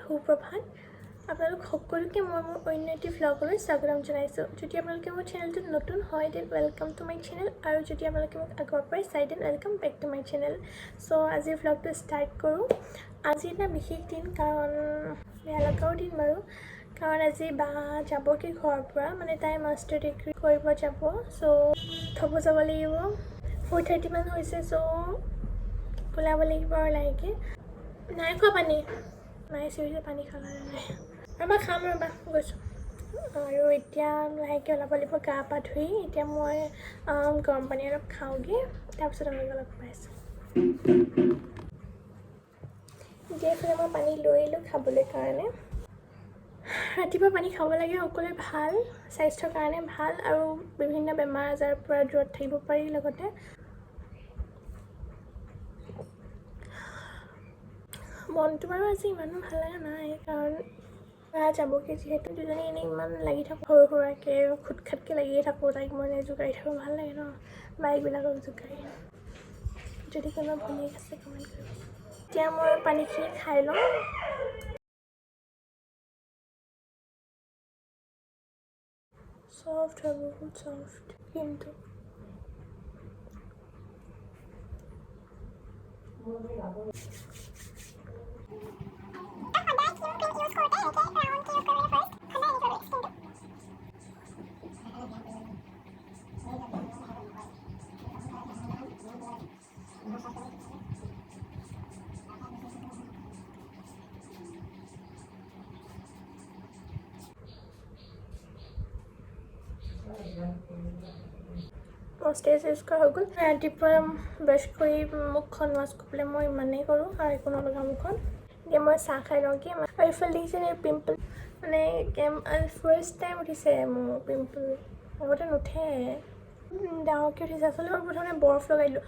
সুপ্ৰভাত আপোনালোক সকলোকে মই মোৰ অন্য এটি ভ্লগলৈ স্বাগতম জনাইছোঁ। যদি আপোনালোকে মোৰ চেনেলটোত নতুন হয় then welcome to my channel, আৰু যদি আপোনালোকে মোক আগৰ পৰাই চাই then welcome back to my channel. So' আজিৰ ভ্লগটো ষ্টাৰ্ট কৰোঁ। আজি এটা বিশেষ দিন, কাৰণ বেয়া লগাও দিন বাৰু, কাৰণ আজি বা যাবগৈ ঘৰৰ পৰা, মানে তাই মাষ্টাৰ ডিগ্ৰী কৰিব যাব। চ' থ'ব যাব লাগিব, 4:30 মান হৈছে। চ' ওলাব লাগিব আৰু লাহেকৈ। নাই খোৱা পানী, মায়ে চিঞৰিছে পানী খালা নাই, ৰ'বা খাম ৰ'বা গৈছোঁ। আৰু এতিয়া লাহেকৈ ওলাব লাগিব গা পা ধুই। এতিয়া মই গৰম পানী অলপ খাওঁগৈ, তাৰপিছত আপোনালোকে লগ পাইছোঁ। এতিয়া এইফালে মই পানী লৈ আহিলোঁ খাবলৈ কাৰণে। ৰাতিপুৱা পানী খাব লাগে, সকলোৱে ভাল, স্বাস্থ্যৰ কাৰণে ভাল, আৰু বিভিন্ন বেমাৰ আজাৰৰ পৰা দূৰত থাকিব পাৰি। লগতে মনটো বাৰু আজি ইমানো ভাল লগা নাই, কাৰণ যাবগৈ যিহেতু। দুজনী এনেই ইমান লাগি থাকোঁ, সৰু সুৰাকৈ খুট খাটকৈ লাগিয়ে থাকোঁ, তাইক মই জোকাৰি থাকোঁ, ভাল লাগে ন বাইকবিলাকক জোকাৰি। যদি কোনোবা ভনীয়েক আছে কমেণ্ট কৰিব। এতিয়া মই পানীখিনি খাই লওঁ। চফ্ট হয়, বহুত চফ্ট। কিন্তু ষ্টেজ ইউজ কৰা হৈ গ'ল। ৰাতিপুৱা ব্ৰাছ কৰি মুখখন ৱাছ কৰিবলৈ মই ইমানেই কৰোঁ, আৰু একো নলগা মুখত। এতিয়া মই চাহ খাই লওঁগৈ। আৰু এইফালে দেখিছেনে পিম্পল, মানে ফাৰ্ষ্ট টাইম উঠিছে মোৰ পিম্পল, আগতে নুঠে, ডাঙৰকৈ উঠিছে। আচলতে মই প্ৰথমে বৰফ লগাই দিলোঁ।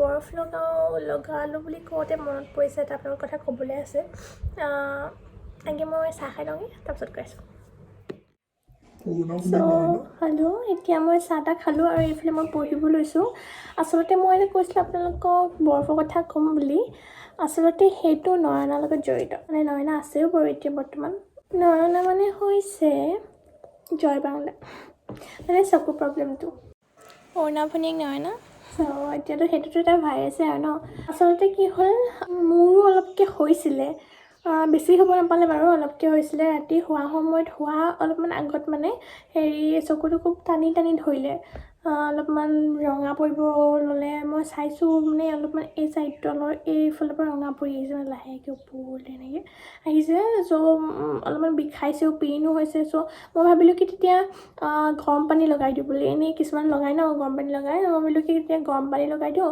বৰফ লগালোঁ বুলি কওঁতে মনত পৰিছে এটা আপোনালোকৰ কথা ক'বলৈ আছে। আগে মই চাহ খাই লওঁগৈ, তাৰপিছত কৈ আছোঁ। হেল্ল', এতিয়া মই চাহ তাহ খালোঁ, আৰু এইফালে মই পঢ়িব লৈছোঁ। আচলতে মই যে কৈছিলোঁ আপোনালোকক বৰফৰ কথা ক'ম বুলি, আচলতে সেইটো নয়নাৰ লগত জড়িত। মানে নয়না আছেও বাৰু এতিয়া বৰ্তমান। নয়না মানে হৈছে জয় বাংলা, মানে চকু প্ৰব্লেমটো। অৰুণা ভনীয়েক নয়না। এতিয়াতো সেইটোতো এটা ভাইৰাছে আৰু ন। আচলতে কি হ'ল, মোৰো অলপকৈ হৈছিলে, বেছি হ'ব নাপালে বাৰু, অলপকৈ হৈছিলে। ৰাতি শোৱা সময়ত, শোৱা অলপমান আগত মানে চকুটো খুব টানি টানি ধৰিলে, অলপমান ৰঙা পৰিব ল'লে। মই চাইছোঁ মানে অলপমান এই চাইড তলৰ এইফালৰ পৰা ৰঙা পৰি আহিছে, মানে লাহেকৈ ওপৰলৈ এনেকৈ আহিছে। চ' অলপমান বিষাইছেও, পেইনো হৈছে। চ' মই ভাবিলোঁ কি তেতিয়া গৰম পানী লগাই দিওঁ বুলি। এনেই কিছুমান লগাই ন গৰম পানী লগাই, মই ভাবিলোঁ কি তেতিয়া গৰম পানী লগাই দিওঁ,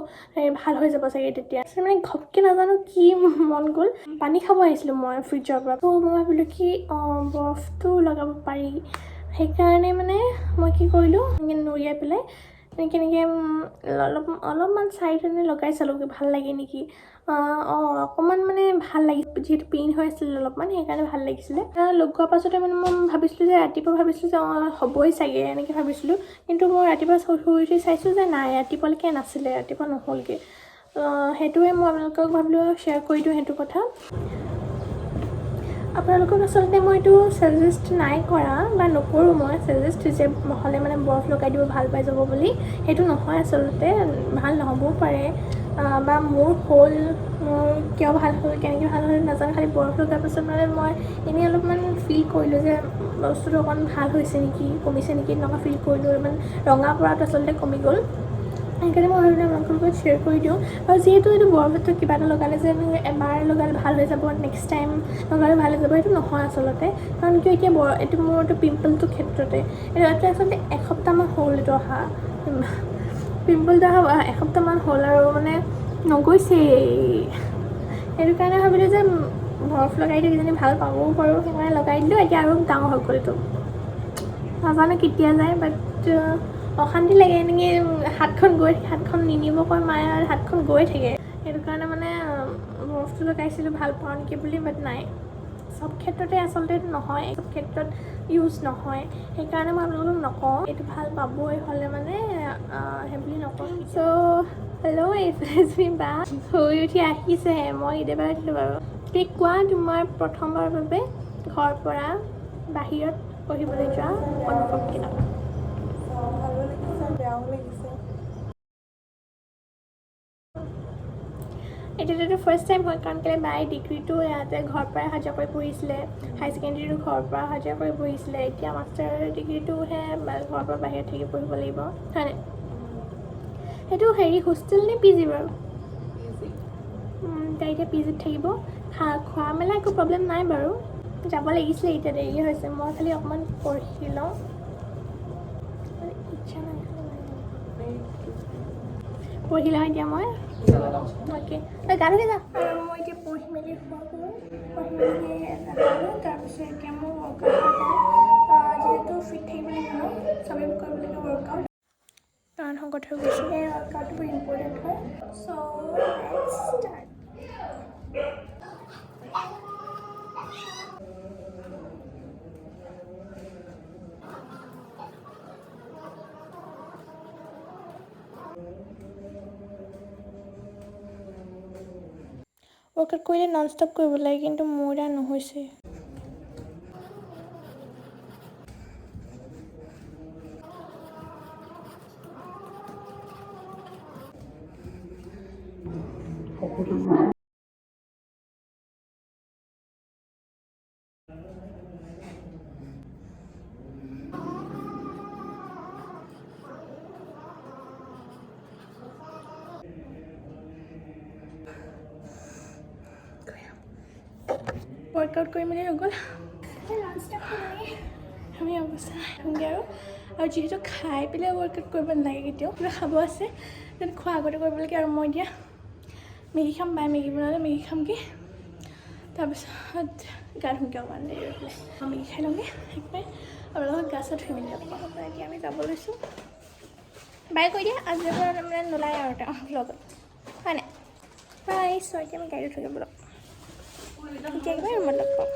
ভাল হৈ যাব চাগে তেতিয়া। মানে ঘপকৈ নাজানো কি মন গ'ল, পানী খাব আহিছিলোঁ মই ফ্ৰিজৰ পৰা। ত' মই ভাবিলোঁ কি বৰফটো লগাব পাৰি। সেইকাৰণে মানে মই কি কৰিলোঁ, এনেকৈ নুৰিয়াই পেলাই এনেকৈ অলপমান চাইডনে লগাই চালোঁ ভাল লাগে নেকি। অকণমান মানে ভাল লাগিছিল, যিহেতু পেইন হৈ আছিলে অলপমান, সেইকাৰণে ভাল লাগিছিলে। লগোৱাৰ পাছতে মানে মই ভাবিছিলোঁ যে ৰাতিপুৱা ভাবিছিলোঁ যে হ'বই চাগে এনেকৈ ভাবিছিলোঁ। কিন্তু মই ৰাতিপুৱা শুই উঠি চাইছোঁ যে নাই, ৰাতিপুৱালৈকে নাছিলে, ৰাতিপুৱা নহ'লগৈ। সেইটোৱে মই আপোনালোকক ভাবিলোঁ শ্বেয়াৰ কৰি দিওঁ সেইটো কথা। আপোনালোকক আচলতে মই এইটো ছাজেষ্ট নাই কৰা, বা নকৰোঁ মই ছাজেষ্ট যে নহ'লে মানে বৰফ লগাই দিব ভাল পাই যাব বুলি। সেইটো নহয়, আচলতে ভাল নহ'বও পাৰে, বা মোৰ হ'ল, মোৰ কিয় ভাল হ'ল, কেনেকৈ ভাল হ'ল নাজানো। খালি বৰফ লগাৰ পাছত মানে মই এনেই অলপমান ফিল কৰিলোঁ যে বস্তুটো অকণ ভাল হৈছে নেকি, কমিছে নেকি, তেনেকুৱা ফিল কৰিলোঁ। অলপমান ৰঙা পৰাটো আচলতে কমি গ'ল। সেইকাৰণে মই ভাবিলোঁ আপোনালোকৰ লগত শ্বেয়াৰ কৰি দিওঁ। আৰু যিহেতু এইটো বৰফটো কিবা এটা লগালে যে এবাৰ লগালে ভাল হৈ যাব, নেক্সট টাইম লগালে ভাল হৈ যাব, সেইটো নহয় আচলতে। কাৰণ কিয় এতিয়া এইটো মোৰতো পিম্পলটোৰ ক্ষেত্ৰতে এইটো আচলতে এসপ্তাহমান হ'ল এইটো অহা, পিম্পলটো অহা এসপ্তাহমান হ'ল, আৰু মানে নগৈছেই। সেইটো কাৰণে ভাবিলোঁ যে বৰফ লগাই দিওঁ, কিজানি ভাল পাবও পাৰোঁ, সেইকাৰণে লগাই দিলোঁ। এতিয়া আৰু ডাঙৰ হৈ গ'ল এইটো, নাজানো কেতিয়া যায়, বাট অশান্তি লাগে এনেকৈ হাতখন নিনিব কয় মায়ে, আৰু হাতখন গৈ থাকে। সেইটো কাৰণে মানে বৰফটো লগাইছিলোঁ ভাল পাওঁ নেকি বুলি, বাট নাই, চব ক্ষেত্ৰতে আচলতে নহয়, চব ক্ষেত্ৰত ইউজ নহয়। সেইকাৰণে মই আপোনালোকক নকওঁ এইটো ভাল পাবই হ'লে মানে সেই বুলি নকওঁ। চ' হেল্ল', এইফালে বা শুই উঠি আহিছেহে, মই কেতিয়াবা উঠিলোঁ বাৰু। তুমি কোৱা তোমাৰ প্ৰথমবাৰৰ বাবে ঘৰৰ পৰা বাহিৰত পঢ়িবলৈ যোৱা অনুভৱ কেনেকুৱা? ভালো লাগিছে বেয়াও লাগিছে। এতিয়াতো ফাৰ্ষ্ট টাইম হয় কাৰণ কেলৈ বাই ডিগ্ৰীটো ইয়াতে ঘৰৰ পৰাই অহা যোৱা কৰি পঢ়িছিলে, হাই ছেকেণ্ডেৰীটো ঘৰৰ পৰা অহা যোৱা কৰি পঢ়িছিলে, এতিয়া মাষ্টাৰ ডিগ্ৰীটোহে ঘৰৰ পৰা বাহিৰত থাকি পঢ়িব লাগিব হয়নে? সেইটো হেৰি হোষ্টেল নে পি জি বাৰু? তাই এতিয়া পি জিত থাকিব। খোৱা মেলা একো প্ৰব্লেম নাই বাৰু, যাব লাগিছিলে এতিয়া দেৰি হৈছে। মই খালি অকণমান পঢ়ি লওঁ, ইচ্ছা নাই পঢ়ি লওঁ এতিয়া মই। অ'কে গা ধুই যা। আৰু মই এতিয়া পঢ়ি মেলি তাৰপিছত এতিয়া মোৰ ৱৰ্কআউট যিহেতু ফিট থাকিব লাগিব চবেই কৰিব লাগিব ৱৰ্কআউট, কাৰণ শকত হৈ গৈছোঁ। সেই ৱৰ্কআউটটো বহুত ইম্পৰ্টেণ্ট হয়। চ' লেটছ ষ্টাৰ্ট। ৱৰ্কআউট কৰিলে নন ষ্টপ কৰিব লাগে, কিন্তু মোৰ দ্বাৰা নহৈছে। ৱৰ্কআউট কৰি মেলি হৈ গ'ল। আমি অৱস্থা নাইগে আৰু যিহেতু খাই পেলাই ৱৰ্কআউট কৰিব নালাগে, কেতিয়াও কিবা খাব আছে যেন খোৱা আগতে কৰিব লাগে। আৰু মই এতিয়া মেগী খাম, বাই মেগী বনালে মেগী খামগৈ, তাৰপিছত গা ধুমগৈ অকণমান দেৰি ৰৈ পেলাই মেগী খাই লওঁগৈ একবাৰে, আৰু লগত গা চা ধুই মেলি এতিয়া আমি যাব লৈছোঁ। বাই কৈ দিয়া আজিৰ পৰা মানে নোলায় আৰু তেওঁ লগত হয় নাই? বাই। চ' এতিয়া আমি গাড়ীত উঠোগৈ বলক, এতিয়া একেবাৰে ৰুমত লগ পাম।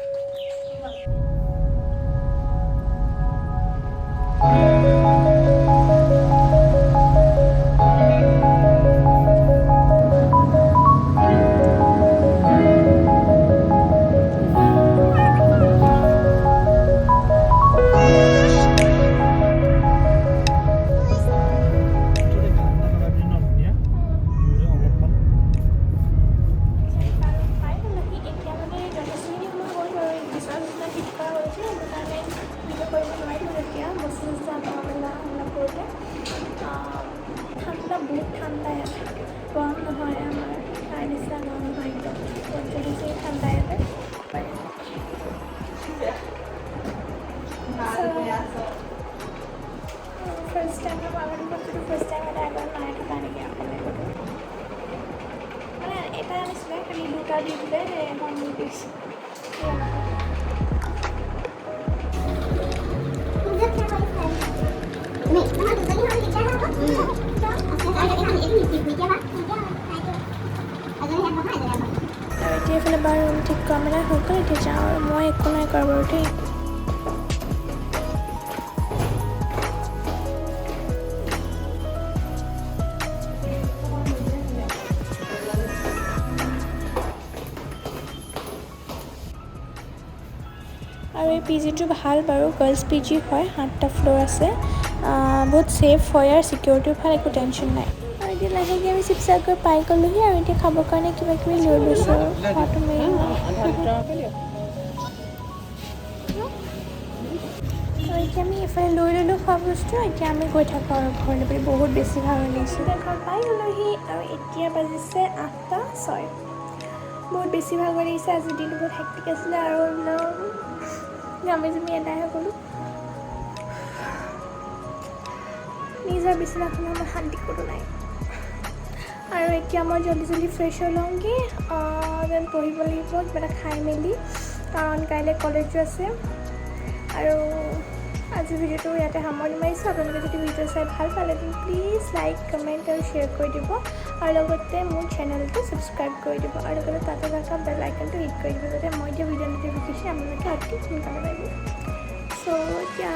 ঠাণ্ডা বহুত ঠাণ্ডা ইয়াতে, গৰম নহয় আমাৰ তাৰ নিচিনা গৰম নহয়, একদম বেছি ঠাণ্ডা ইয়াতে। ফাৰ্ষ্ট টাইম আগতে বস্তুটো ফাৰ্ষ্ট টাইম এটা আগত নাই থকা নেকি অকলে মানে এটা আনিছিলে, খালি দুটা দি দিলে এখন দি দিছোঁ। আৰু এতিয়া এইফালে বাৰু ৰুম ঠিক কৰা মেলা হৈ গ'ল, এতিয়া যাওঁ আৰু মই একো নাই কৰা বাৰু দেই। আৰু এই পি জিটো ভাল বাৰু, গাৰ্লছ পি জি হয়, 7টা ফ্ল'ৰ আছে, বহুত ছেফ হয় আৰু ছিকিউৰিটিও ভাল, একো টেনশ্যন নাই। আৰু এতিয়া লাহেকৈ আমি শিৱসাগৰ পাই গ'লোহি আৰু এতিয়া খাবৰ কাৰণে কিবা কিবি লৈ লৈছোঁ আৰু খোৱাটো মেইন। আৰু এতিয়া আমি এইফালে লৈ ল'লোঁ খোৱা বস্তু, এতিয়া আমি গৈ থাকোঁ আৰু ঘৰলৈ বুলি, বহুত বেছি ভাল লাগিছে। এতিয়া ঘৰ পাই গ'লোহি আৰু এতিয়া বাজিছে 8:06। বহুত বেছি ভাগৰ লাগিছে, আজিৰ দিনটো বহুত হেক্টিক আছিলে আৰু ঘামি জামি এদাই হৈ গ'লোঁ। নিজৰ বিচনাখনৰ আমাৰ শান্তি ক'তো নাই। আৰু এতিয়া মই জল্দি ফ্ৰেছ হৈ লওঁগৈ, যেন পঢ়িব লাগিব কিবা এটা খাই মেলি, কাৰণ কাইলৈ কলেজো আছে। আৰু আজি ভিডিঅ'টো ইয়াতে সামৰণি মাৰিছোঁ। আপোনালোকে যদি ভিডিঅ' চাই ভাল পালে প্লিজ লাইক, কমেণ্ট আৰু শ্বেয়াৰ কৰি দিব, আৰু লগতে মোৰ চেনেলটো ছাবস্ক্ৰাইব কৰি দিব, আৰু লগতে তাতে থকা বেল আইকনটো হিট কৰি দিব, যাতে মই এতিয়া ভিডিঅ' ন'টিফিকেশ্যন আপোনালোকে অতি সোনকালে পাই যাব। চ' এতিয়া